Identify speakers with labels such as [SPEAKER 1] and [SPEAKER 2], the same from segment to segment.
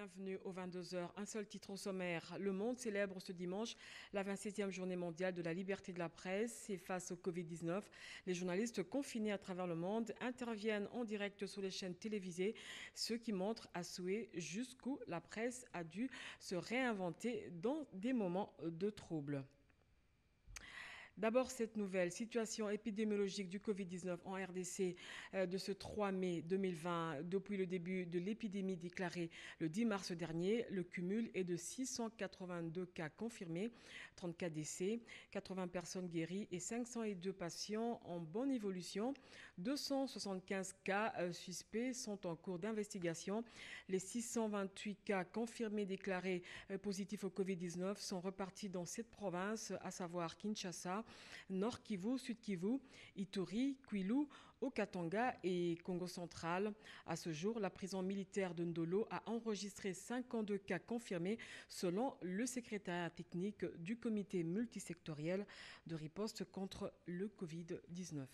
[SPEAKER 1] Bienvenue aux 22h. Un seul titre au sommaire. Le monde célèbre ce dimanche la 27e journée mondiale de la liberté de la presse. Et face au Covid-19, les journalistes confinés à travers le monde interviennent en direct sur les chaînes télévisées, ce qui montre à souhait jusqu'où la presse a dû se réinventer dans des moments de trouble. D'abord, cette nouvelle situation épidémiologique du Covid-19 en RDC de ce 3 mai 2020. Depuis le début de l'épidémie déclarée le 10 mars dernier, le cumul est de 682 cas confirmés, 34 décès, 80 personnes guéries et 502 patients en bonne évolution. 275 cas suspects sont en cours d'investigation. Les 628 cas confirmés déclarés positifs au Covid-19 sont repartis dans cette province, à savoir Kinshasa, Nord Kivu, Sud Kivu, Ituri, Kwilu, Haut-Katanga et Congo central. À ce jour, la prison militaire de Ndolo a enregistré 52 cas confirmés selon le secrétariat technique du comité multisectoriel de riposte contre le Covid-19.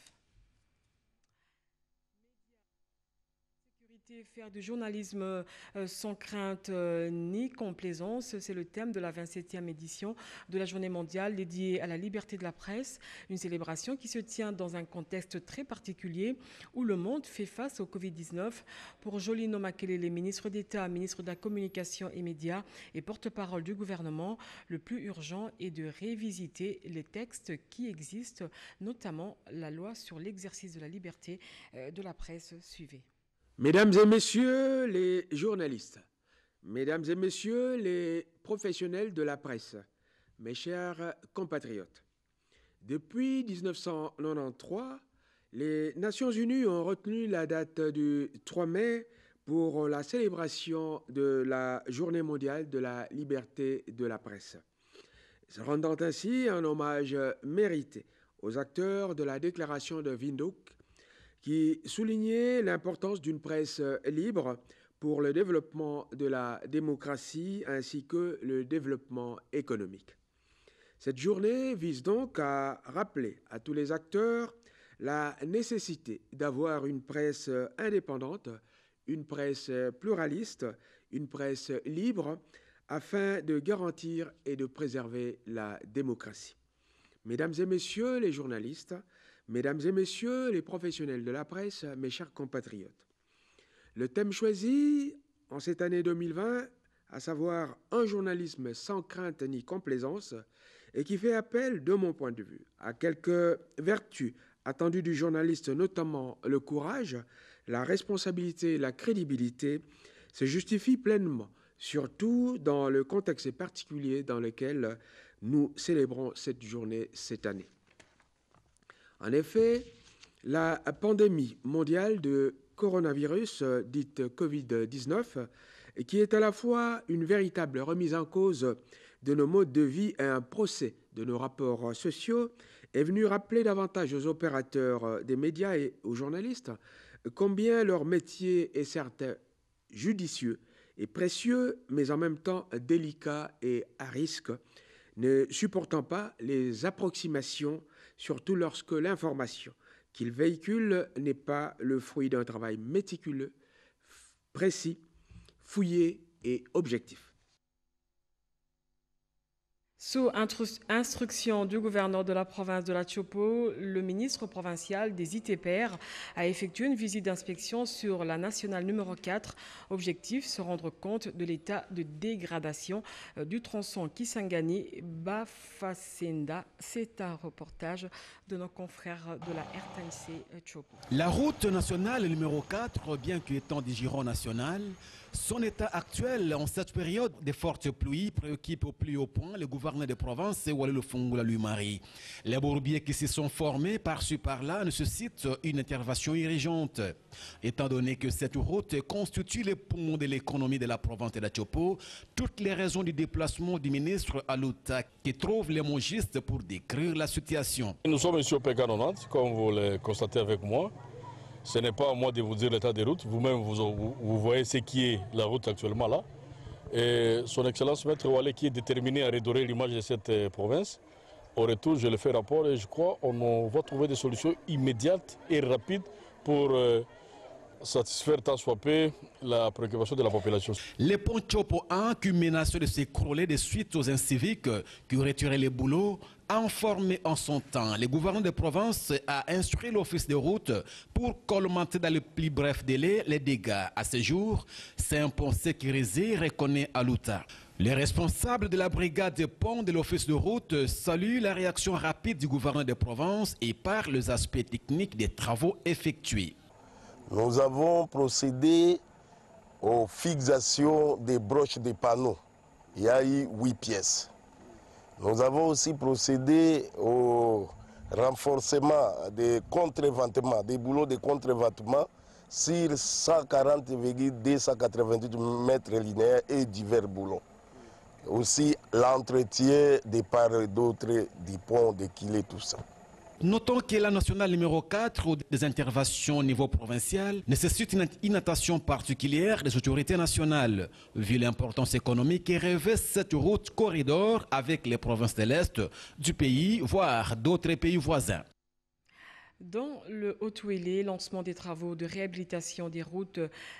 [SPEAKER 1] Faire du journalisme sans crainte ni complaisance, c'est le thème de la 27e édition de la Journée mondiale dédiée à la liberté de la presse, une célébration qui se tient dans un contexte très particulier où le monde fait face au Covid-19. Pour Jolino Makelele, ministre d'État, ministre de la Communication et Médias et porte-parole du gouvernement, le plus urgent est de révisiter les textes qui existent, notamment la loi sur l'exercice de la liberté de la presse. Suivez.
[SPEAKER 2] Mesdames et messieurs les journalistes, mesdames et messieurs les professionnels de la presse, mes chers compatriotes, depuis 1993, les Nations Unies ont retenu la date du 3 mai pour la célébration de la Journée mondiale de la liberté de la presse, rendant ainsi un hommage mérité aux acteurs de la déclaration de Windhoek, qui soulignait l'importance d'une presse libre pour le développement de la démocratie ainsi que le développement économique. Cette journée vise donc à rappeler à tous les acteurs la nécessité d'avoir une presse indépendante, une presse pluraliste, une presse libre, afin de garantir et de préserver la démocratie. Mesdames et messieurs les journalistes, mesdames et messieurs les professionnels de la presse, mes chers compatriotes, le thème choisi en cette année 2020, à savoir un journalisme sans crainte ni complaisance, et qui fait appel, de mon point de vue, à quelques vertus attendues du journaliste, notamment le courage, la responsabilité et la crédibilité, se justifie pleinement, surtout dans le contexte particulier dans lequel nous célébrons cette journée cette année. En effet, la pandémie mondiale de coronavirus, dite Covid-19, qui est à la fois une véritable remise en cause de nos modes de vie et un procès de nos rapports sociaux, est venue rappeler davantage aux opérateurs des médias et aux journalistes combien leur métier est certes judicieux et précieux, mais en même temps délicat et à risque, ne supportant pas les approximations, surtout lorsque l'information qu'ils véhiculent n'est pas le fruit d'un travail méticuleux, précis, fouillé et objectif.
[SPEAKER 1] Sous instruction du gouverneur de la province de la Chopo, le ministre provincial des ITPR a effectué une visite d'inspection sur la nationale numéro 4. Objectif, se rendre compte de l'état de dégradation du tronçon Kisangani-Bafasenda. C'est un reportage de nos confrères de la RTNC Chopo.
[SPEAKER 3] La route nationale numéro 4, bien qu'étant du giron national, son état actuel en cette période de fortes pluies préoccupe au plus haut point le gouverneur de province et Walé le Fongola lui-Marie. Les bourbiers qui se sont formés par-ci par-là nécessitent une intervention urgente. Étant donné que cette route constitue le poumon de l'économie de la province de la Chopo, toutes les raisons du déplacement du ministre Alouta qui trouve les mots justes pour décrire la situation.
[SPEAKER 4] Nous sommes ici au PK90, comme vous le constatez avec moi. Ce n'est pas à moi de vous dire l'état des routes. Vous-même, vous voyez ce qui est la route actuellement là. Et son Excellence Maître Walé qui est déterminé à redorer l'image de cette province. Au retour, je le fais rapport et je crois qu'on va trouver des solutions immédiates et rapides pour satisfaire tant soit peu la préoccupation de la population.
[SPEAKER 3] Les ponts Chopo 1 qui menaçaient de s'écrouler de suite aux inciviques qui auraient tiré les boulots a informé en son temps. Le gouvernement de province a instruit l'office de route pour colmater dans le plus bref délai les dégâts. À ce jour, c'est un pont sécurisé, reconnaît Alouta. Les responsables de la brigade des ponts de l'office de route saluent la réaction rapide du gouvernement de province et parlent les aspects techniques des travaux effectués.
[SPEAKER 5] Nous avons procédé aux fixations des broches des panneaux. Il y a eu 8 pièces. Nous avons aussi procédé au renforcement des contreventements, des boulots de contreventement sur 140,288 mètres linéaires et divers boulots. Aussi l'entretien des parts et d'autres du pont de Kilé, tout ça.
[SPEAKER 3] Notons que la nationale numéro 4 des interventions au niveau provincial nécessite une attention particulière des autorités nationales, vu l'importance économique que revêt cette route corridor avec les provinces de l'Est du pays, voire d'autres pays voisins.
[SPEAKER 1] Dans le Haut-Ouélé, lancement des travaux de réhabilitation des routes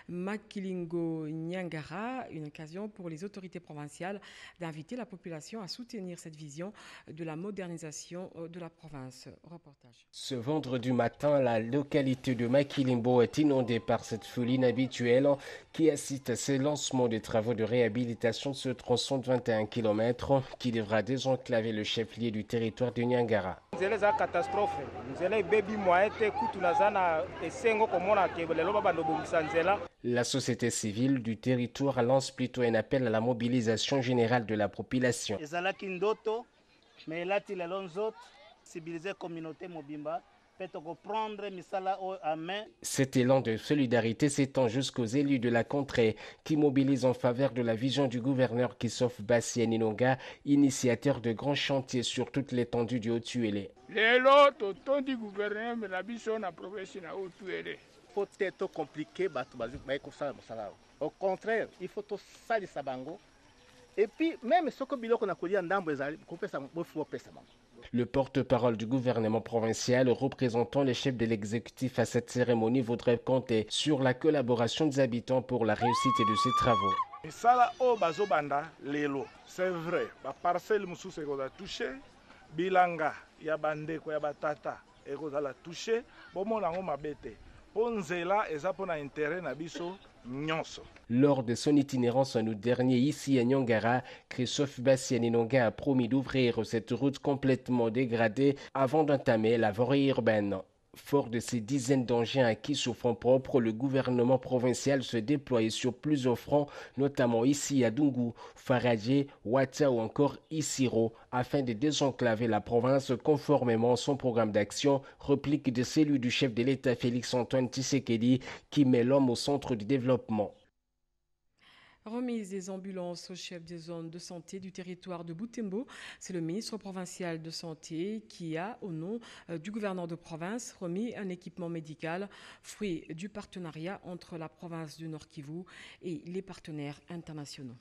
[SPEAKER 1] Makilingo-Niangara, une occasion pour les autorités provinciales d'inviter la population à soutenir cette vision de la modernisation de la province. Reportage.
[SPEAKER 6] Ce vendredi matin, la localité de Makilimbo est inondée par cette foule inhabituelle qui assiste à ce lancement des travaux de réhabilitation de ce tronçon de 21 km qui devra désenclaver le chef-lieu du territoire de Niangara. La société civile du territoire lance plutôt un appel à la mobilisation générale de la population. Cet élan de solidarité s'étend jusqu'aux élus de la contrée qui mobilisent en faveur de la vision du gouverneur Christophe Bassien Ninonga, initiateur de grands chantiers sur toute l'étendue du Haut-Ouélé.
[SPEAKER 7] Faut être compliqué, au contraire, il faut tout ça de sabango. Et puis même ce que biloko na kolia ndambo ezali kopesa bofu pesa.
[SPEAKER 6] Le porte-parole du gouvernement provincial représentant les chefs de l'exécutif à cette cérémonie voudrait compter sur la collaboration des habitants pour la réussite de ces travaux.
[SPEAKER 8] C'est vrai, la parcelle mususu a touché, bilanga ya bandeko ya batata a touché, bomona ngo mabete. Ponzela eza pona intérêt na biso nyonso.
[SPEAKER 6] Lors de son itinérance en août dernier ici à Niangara, Christophe Bassien Ninonga a promis d'ouvrir cette route complètement dégradée avant d'entamer la voirie urbaine. Fort de ces dizaines d'engins acquis sur fonds propres, le gouvernement provincial se déploie sur plusieurs fronts, notamment ici à Dungu, Faradje, Ouatta ou encore Isiro, afin de désenclaver la province conformément à son programme d'action, réplique de celui du chef de l'État Félix-Antoine Tshisekedi, qui met l'homme au centre du développement.
[SPEAKER 1] Remise des ambulances au chef des zones de santé du territoire de Butembo. C'est le ministre provincial de santé qui a, au nom du gouverneur de province, remis un équipement médical, fruit du partenariat entre la province du Nord Kivu et les partenaires internationaux.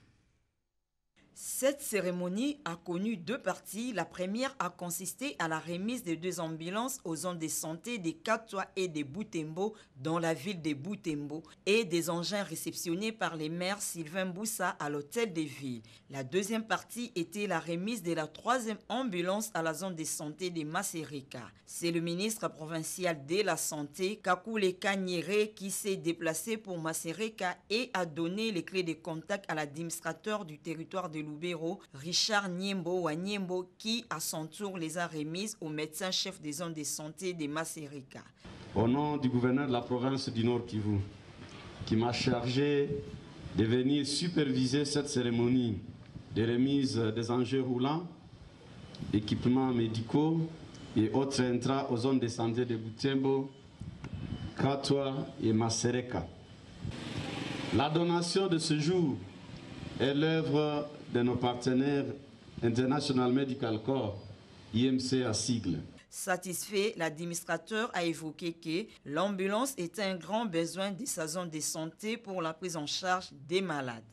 [SPEAKER 9] Cette cérémonie a connu deux parties. La première a consisté à la remise de 2 ambulances aux zones de santé de Katwa et de Butembo dans la ville de Butembo et des engins réceptionnés par les maires Sylvain Boussa à l'hôtel de ville. La deuxième partie était la remise de la 3e ambulance à la zone de santé de Masereka. C'est le ministre provincial de la Santé, Kakule Kanyere, qui s'est déplacé pour Masereka et a donné les clés de contact à l'administrateur du territoire de Lubero, Richard Niembo Wanyembo, qui à son tour les a remises au médecin-chef des zones de santé de Masereka.
[SPEAKER 10] Au nom du gouverneur de la province du Nord Kivu, qui m'a chargé de venir superviser cette cérémonie de remise des engins roulants, équipements médicaux et autres intrants aux zones de santé de Butembo, Katwa et Masereka. La donation de ce jour est l'œuvre de nos partenaires International Medical Corps, IMC à sigle.
[SPEAKER 9] Satisfait, l'administrateur a évoqué que l'ambulance est un grand besoin de sa zone de santé pour la prise en charge des malades.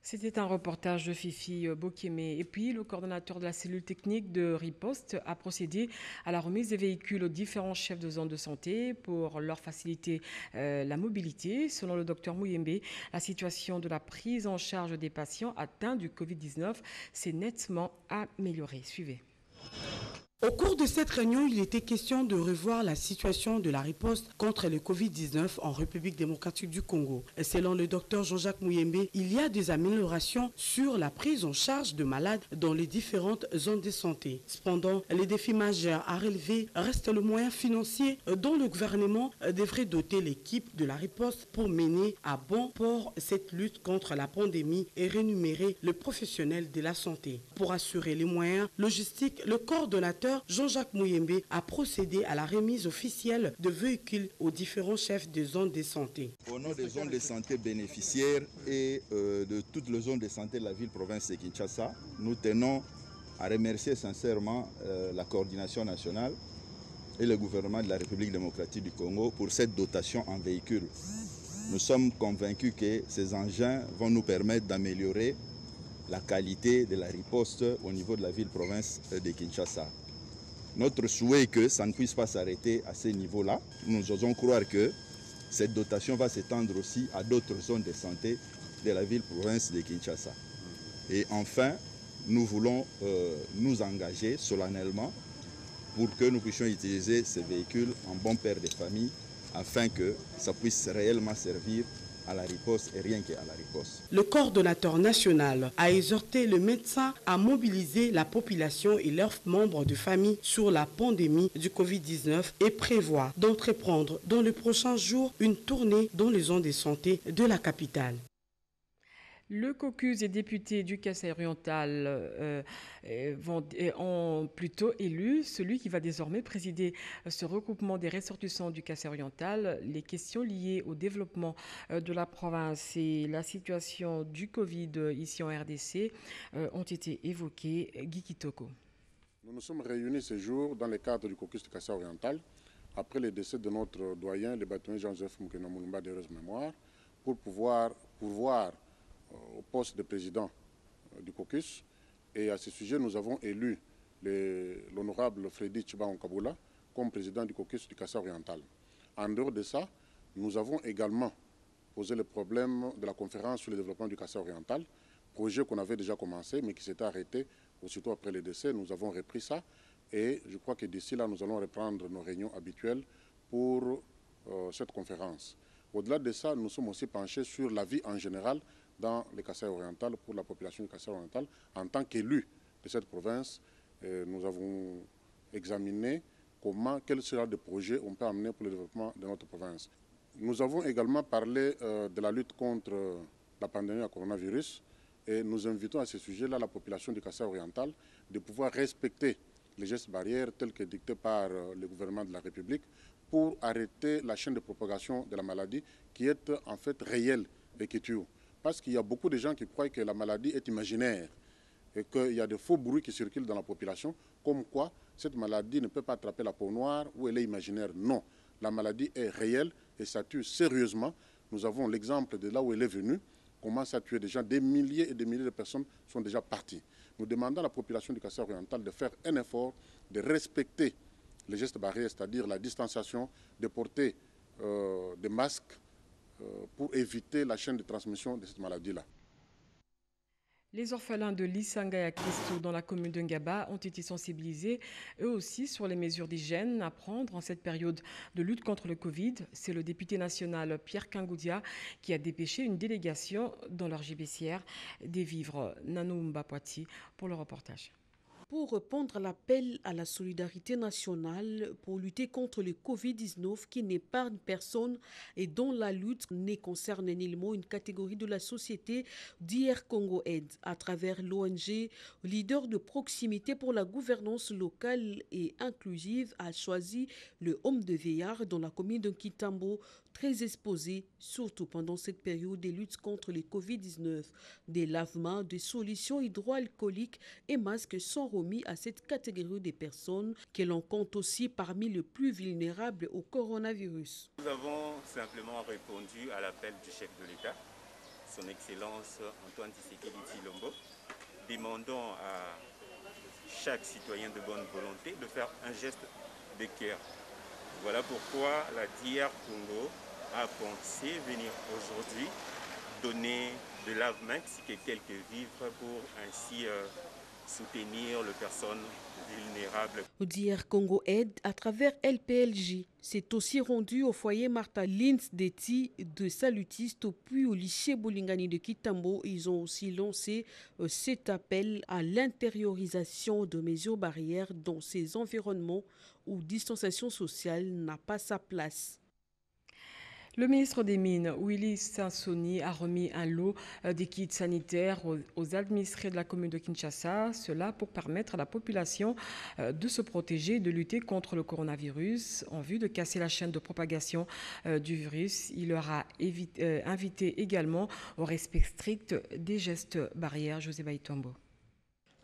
[SPEAKER 1] C'était un reportage de Fifi Bokeme. Et puis, le coordonnateur de la cellule technique de riposte a procédé à la remise des véhicules aux différents chefs de zone de santé pour leur faciliter la mobilité. Selon le docteur Mouyembe, la situation de la prise en charge des patients atteints du Covid-19 s'est nettement améliorée. Suivez.
[SPEAKER 11] Au cours de cette réunion, il était question de revoir la situation de la riposte contre le Covid-19 en République démocratique du Congo. Et selon le docteur Jean-Jacques Mouyembe, il y a des améliorations sur la prise en charge de malades dans les différentes zones de santé. Cependant, les défis majeurs à relever restent le moyen financier dont le gouvernement devrait doter l'équipe de la riposte pour mener à bon port cette lutte contre la pandémie et rémunérer le professionnel de la santé. Pour assurer les moyens logistiques, le coordonnateur Jean-Jacques Mouyembe a procédé à la remise officielle de véhicules aux différents chefs de zones de santé.
[SPEAKER 12] Au nom des zones de santé bénéficiaires et de toutes les zones de santé de la ville-province de Kinshasa, nous tenons à remercier sincèrement la coordination nationale et le gouvernement de la République démocratique du Congo pour cette dotation en véhicules. Nous sommes convaincus que ces engins vont nous permettre d'améliorer la qualité de la riposte au niveau de la ville-province de Kinshasa. Notre souhait est que ça ne puisse pas s'arrêter à ce niveau-là. Nous osons croire que cette dotation va s'étendre aussi à d'autres zones de santé de la ville-province de Kinshasa. Et enfin, nous voulons nous engager solennellement pour que nous puissions utiliser ces véhicules en bon père de famille afin que ça puisse réellement servir à la riposte et rien qu'à la riposte.
[SPEAKER 11] Le coordonnateur national a exhorté le médecin à mobiliser la population et leurs membres de famille sur la pandémie du Covid-19 et prévoit d'entreprendre dans les prochains jours une tournée dans les zones de santé de la capitale.
[SPEAKER 1] Le caucus des députés du Kasaï-Oriental ont plutôt élu celui qui va désormais présider ce regroupement des ressortissants du Kasaï-Oriental. Les questions liées au développement de la province et la situation du Covid ici en RDC ont été évoquées. Guy Kitoko.
[SPEAKER 13] Nous nous sommes réunis ce jour dans le cadre du caucus du Kasaï-Oriental après le décès de notre doyen, le bâtonnier Jean-Joseph Moukena Moulumba d'heureuse mémoire, pour pouvoir pourvoir au poste de président du caucus. Et à ce sujet, nous avons élu l'honorable Freddy Tchiba-Onkabula comme président du caucus du Kasaï-Oriental. En dehors de ça, nous avons également posé le problème de la conférence sur le développement du Kasaï-Oriental, projet qu'on avait déjà commencé mais qui s'était arrêté aussitôt après le décès. Nous avons repris ça et je crois que d'ici là, nous allons reprendre nos réunions habituelles pour cette conférence. Au-delà de ça, nous sommes aussi penchés sur la vie en général dans le Kasaï-Oriental, pour la population du Kasaï-Oriental. En tant qu'élu de cette province, nous avons examiné quel sera le projet on peut amener pour le développement de notre province. Nous avons également parlé de la lutte contre la pandémie à coronavirus et nous invitons à ce sujet-là la population du Kasaï-Oriental de pouvoir respecter les gestes barrières tels que dictés par le gouvernement de la République pour arrêter la chaîne de propagation de la maladie qui est en fait réelle et qui tue. Parce qu'il y a beaucoup de gens qui croient que la maladie est imaginaire et qu'il y a de faux bruits qui circulent dans la population, comme quoi cette maladie ne peut pas attraper la peau noire ou elle est imaginaire. Non, la maladie est réelle et ça tue sérieusement. Nous avons l'exemple de là où elle est venue, comment ça tue des gens, des milliers et des milliers de personnes sont déjà parties. Nous demandons à la population du Kasaï-Oriental de faire un effort, de respecter les gestes barrières, c'est-à-dire la distanciation, de porter des masques, pour éviter la chaîne de transmission de cette maladie-là.
[SPEAKER 1] Les orphelins de Lisanga et Christo dans la commune de Ngaba ont été sensibilisés eux aussi sur les mesures d'hygiène à prendre en cette période de lutte contre le Covid. C'est le député national Pierre Kangoudia qui a dépêché une délégation dans leur gibecière des vivres Nanou Mbapwati pour le reportage.
[SPEAKER 14] Pour répondre à l'appel à la solidarité nationale pour lutter contre le Covid-19 qui n'épargne personne et dont la lutte ne concerne nullement une catégorie de la société, d'IR Congo Aide, à travers l'ONG leader de proximité pour la gouvernance locale et inclusive, a choisi le homme de Veillard dans la commune de Kitambo, très exposé, surtout pendant cette période de lutte contre le Covid-19. Des lavements, des solutions hydroalcooliques et masques sont remis à cette catégorie de personnes que l'on compte aussi parmi les plus vulnérables au coronavirus.
[SPEAKER 15] Nous avons simplement répondu à l'appel du chef de l'État. son Excellence Antoine Tshisekedi Tshilombo. Demandons à chaque citoyen de bonne volonté de faire un geste de cœur. Voilà pourquoi la DR Congo a pensé venir aujourd'hui donner de lave-main et quelques vivres pour ainsi soutenir les personnes vulnérables.
[SPEAKER 14] DR Congo aide à travers LPLJ. C'est aussi rendu au foyer Martha Lins Deti de Salutiste puis au lycée Bolingani de Kitambo. Ils ont aussi lancé cet appel à l'intériorisation de mesures barrières dans ces environnements où distanciation sociale n'a pas sa place.
[SPEAKER 1] Le ministre des Mines, Willy Sansoni, a remis un lot de kits sanitaires aux administrés de la commune de Kinshasa, cela pour permettre à la population de se protéger et de lutter contre le coronavirus en vue de casser la chaîne de propagation du virus. Il leur a invité également au respect strict des gestes barrières. José Baïtombo.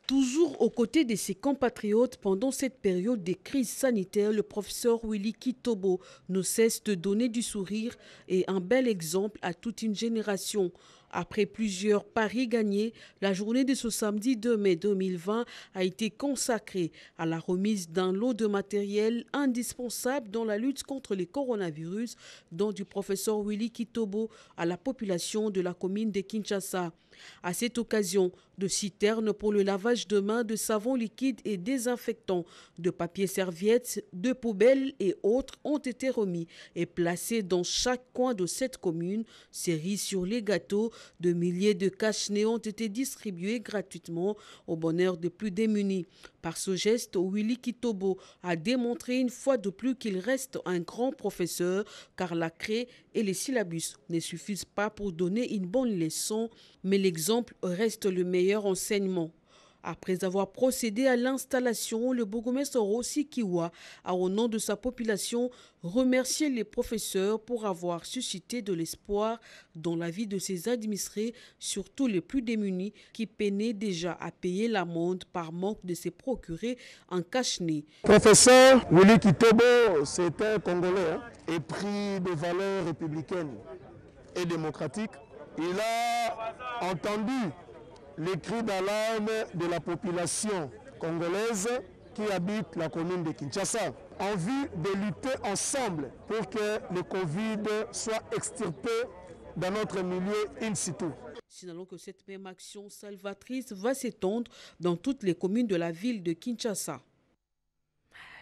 [SPEAKER 14] Toujours aux côtés de ses compatriotes pendant cette période de crise sanitaire, le professeur Willy Kitobo ne cesse de donner du sourire et un bel exemple à toute une génération. Après plusieurs paris gagnés, la journée de ce samedi 2 mai 2020 a été consacrée à la remise d'un lot de matériel indispensable dans la lutte contre le coronavirus, dont du professeur Willy Kitobo à la population de la commune de Kinshasa. À cette occasion, de citernes pour le lavage de mains, de savon liquide et désinfectant, de papier serviettes, de poubelles et autres ont été remis et placés dans chaque coin de cette commune. Cerise sur les gâteaux, de milliers de cache-nez ont été distribués gratuitement au bonheur des plus démunis. Par ce geste, Willy Kitobo a démontré une fois de plus qu'il reste un grand professeur, car la craie et les syllabus ne suffisent pas pour donner une bonne leçon, mais l'exemple reste le meilleur enseignement. Après avoir procédé à l'installation, le bourgmestre Rossi Kiwa a, au nom de sa population, remercié les professeurs pour avoir suscité de l'espoir dans la vie de ses administrés, surtout les plus démunis qui peinaient déjà à payer l'amende par manque de se procurer un cache-nez.
[SPEAKER 16] Professeur Willy Kitobo, c'est un Congolais épris de valeurs républicaines et démocratiques. Il a entendu les cris d'alarme de la population congolaise qui habite la commune de Kinshasa, en vue de lutter ensemble pour que le Covid soit extirpé dans notre milieu in situ.
[SPEAKER 14] Signalons que cette même action salvatrice va s'étendre dans toutes les communes de la ville de Kinshasa.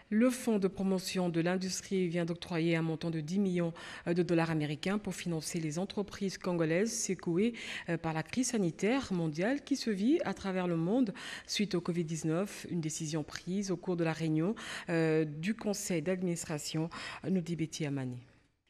[SPEAKER 1] Le Fonds de promotion de l'industrie vient d'octroyer un montant de 10 millions de dollars américains pour financer les entreprises congolaises secouées par la crise sanitaire mondiale qui se vit à travers le monde suite au Covid-19. Une décision prise au cours de la réunion du conseil d'administration, nous dit Betty Amani.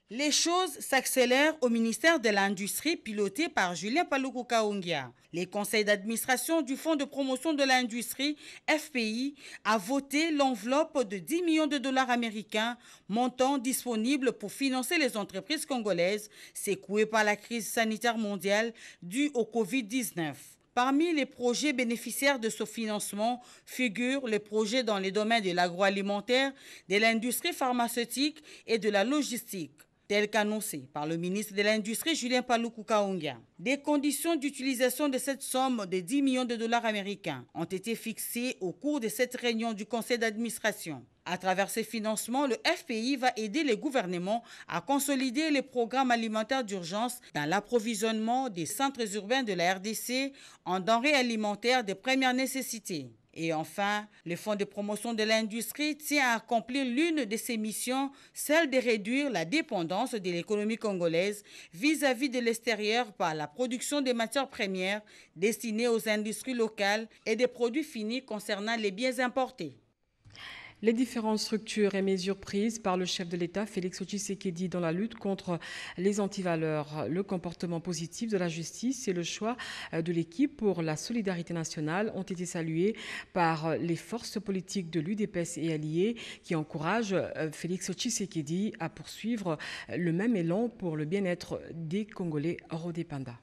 [SPEAKER 17] Les choses s'accélèrent au ministère de l'Industrie piloté par Julien Paluku Kaongia. Les conseils d'administration du Fonds de promotion de l'industrie, FPI, a voté l'enveloppe de 10 millions de dollars américains, montant disponible pour financer les entreprises congolaises secouées par la crise sanitaire mondiale due au Covid-19. Parmi les projets bénéficiaires de ce financement figurent les projets dans les domaines de l'agroalimentaire, de l'industrie pharmaceutique et de la logistique, tel qu'annoncé par le ministre de l'Industrie, Julien Paluku Kaongia. Des conditions d'utilisation de cette somme de 10 millions de dollars américains ont été fixées au cours de cette réunion du conseil d'administration. À travers ces financements, le FPI va aider les gouvernements à consolider les programmes alimentaires d'urgence dans l'approvisionnement des centres urbains de la RDC en denrées alimentaires de première nécessité. Et enfin, le Fonds de promotion de l'industrie tient à accomplir l'une de ses missions, celle de réduire la dépendance de l'économie congolaise vis-à-vis de l'extérieur par la production des matières premières destinées aux industries locales et des produits finis concernant les biens importés.
[SPEAKER 1] Les différentes structures et mesures prises par le chef de l'État, Félix Tshisekedi, dans la lutte contre les antivaleurs, le comportement positif de la justice et le choix de l'équipe pour la solidarité nationale ont été salués par les forces politiques de l'UDPS et alliés qui encouragent Félix Tshisekedi à poursuivre le même élan pour le bien-être des Congolais rodépendants.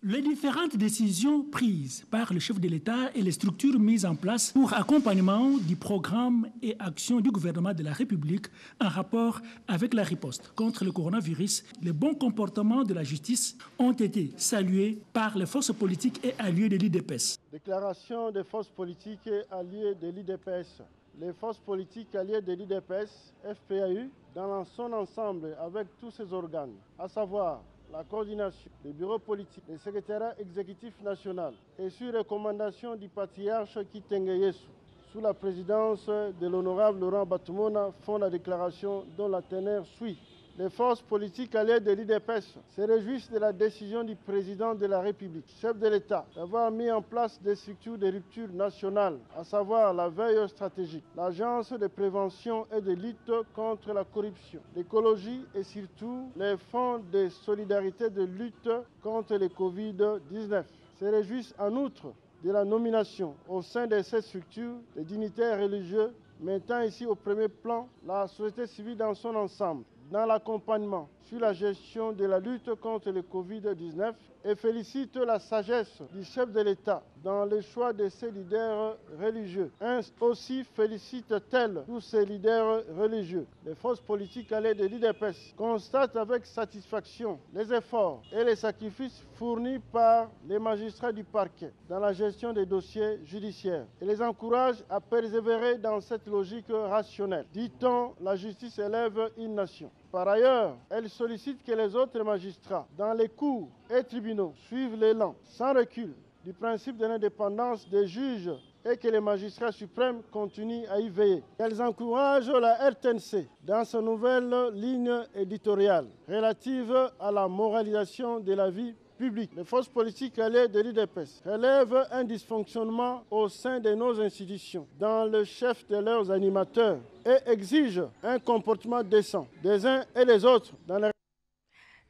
[SPEAKER 18] Les différentes décisions prises par le chef de l'État et les structures mises en place pour accompagnement du programme et actions du gouvernement de la République en rapport avec la riposte contre le coronavirus, les bons comportements de la justice ont été salués par les forces politiques et alliés de l'IDPS.
[SPEAKER 19] Déclaration des forces politiques et alliés de l'IDPS. Les forces politiques alliées de l'IDPS, FPAU, dans son ensemble avec tous ses organes, à savoir la coordination, les bureaux politiques, le secrétariat exécutif national et sur recommandation du patriarche Kitenge Yesu, sous la présidence de l'honorable Laurent Batumona, font la déclaration dont la teneur suit. Les forces politiques alliées de l'IDPS se réjouissent de la décision du président de la République, chef de l'État, d'avoir mis en place des structures de rupture nationale, à savoir la veille stratégique, l'agence de prévention et de lutte contre la corruption, l'écologie et surtout les fonds de solidarité de lutte contre le Covid-19. Se réjouissent en outre de la nomination au sein de ces structures des dignitaires religieux, mettant ici au premier plan la société civile dans son ensemble, dans l'accompagnement sur la gestion de la lutte contre le Covid-19 et félicite la sagesse du chef de l'État dans le choix de ses leaders religieux. Aussi félicite-t-elle tous ces leaders religieux. Les forces politiques alliées de l'IDPS constatent avec satisfaction les efforts et les sacrifices fournis par les magistrats du parquet dans la gestion des dossiers judiciaires et les encourage à persévérer dans cette logique rationnelle. Dit-on, la justice élève une nation. Par ailleurs, elle sollicite que les autres magistrats, dans les cours et tribunaux, suivent l'élan, sans recul, du principe de l'indépendance des juges et que les magistrats suprêmes continuent à y veiller. Elles encouragent la RTNC dans sa nouvelle ligne éditoriale relative à la moralisation de la vie publique. Les forces politiques alliées de l'IDPS relèvent un dysfonctionnement au sein de nos institutions, dans le chef de leurs animateurs, et exigent un comportement décent des uns et des autres dans les...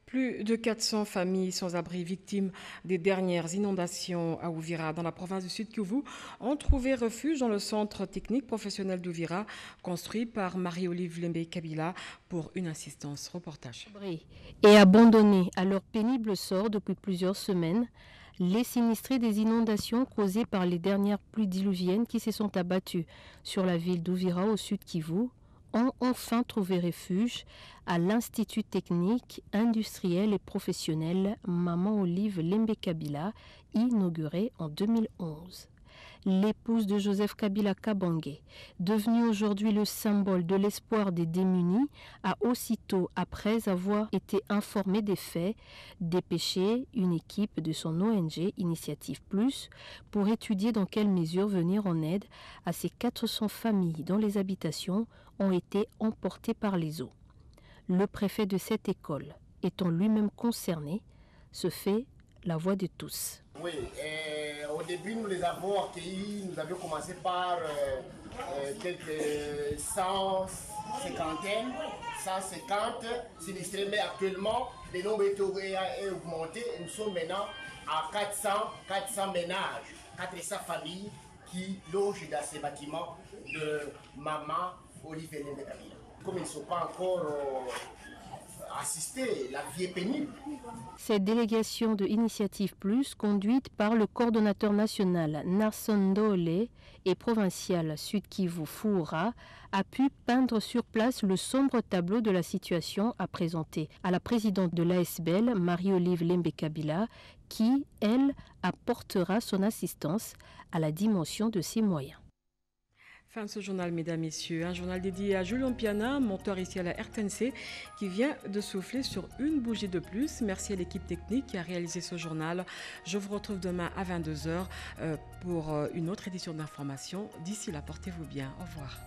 [SPEAKER 1] Plus de 400 familles sans abri victimes des dernières inondations à Uvira dans la province du Sud-Kivu ont trouvé refuge dans le centre technique professionnel d'Uvira construit par Marie-Olive Lembe Kabila pour une assistance reportage.
[SPEAKER 20] Et abandonnés à leur pénible sort depuis plusieurs semaines, les sinistrés des inondations causées par les dernières pluies diluviennes qui se sont abattues sur la ville d'Uvira au Sud-Kivu ont enfin trouvé refuge à l'Institut technique, industriel et professionnel Maman Olive Lembe Kabila, inauguré en 2011. L'épouse de Joseph Kabila Kabange, devenue aujourd'hui le symbole de l'espoir des démunis, a aussitôt, après avoir été informée des faits, dépêché une équipe de son ONG Initiative Plus pour étudier dans quelle mesure venir en aide à ces 400 familles dont les habitations ont été emportées par les eaux. Le préfet de cette école, étant lui-même concerné, se fait la voix de tous.
[SPEAKER 21] Oui, au début, nous les avons accueillis, nous avions commencé par quelques 150 sinistrés, mais actuellement, le nombre est augmenté. Nous sommes maintenant à 400 ménages, 400 familles qui logent dans ces bâtiments de Maman Olive Lembe Kabila. Comme ils ne sont pas encore assistés, la vie est pénible.
[SPEAKER 20] Cette délégation de Initiative Plus, conduite par le coordonnateur national Narson Dole et provincial Sud-Kivu Foura, a pu peindre sur place le sombre tableau de la situation à présenter à la présidente de l'ASBL, Marie-Olive Lembe Kabila, qui, elle, apportera son assistance à la dimension de ses moyens.
[SPEAKER 1] Fin de ce journal, mesdames, messieurs. Un journal dédié à Julien Piana, monteur ici à la RTNC, qui vient de souffler sur une bougie de plus. Merci à l'équipe technique qui a réalisé ce journal. Je vous retrouve demain à 22h pour une autre édition d'information. D'ici là, portez-vous bien. Au revoir.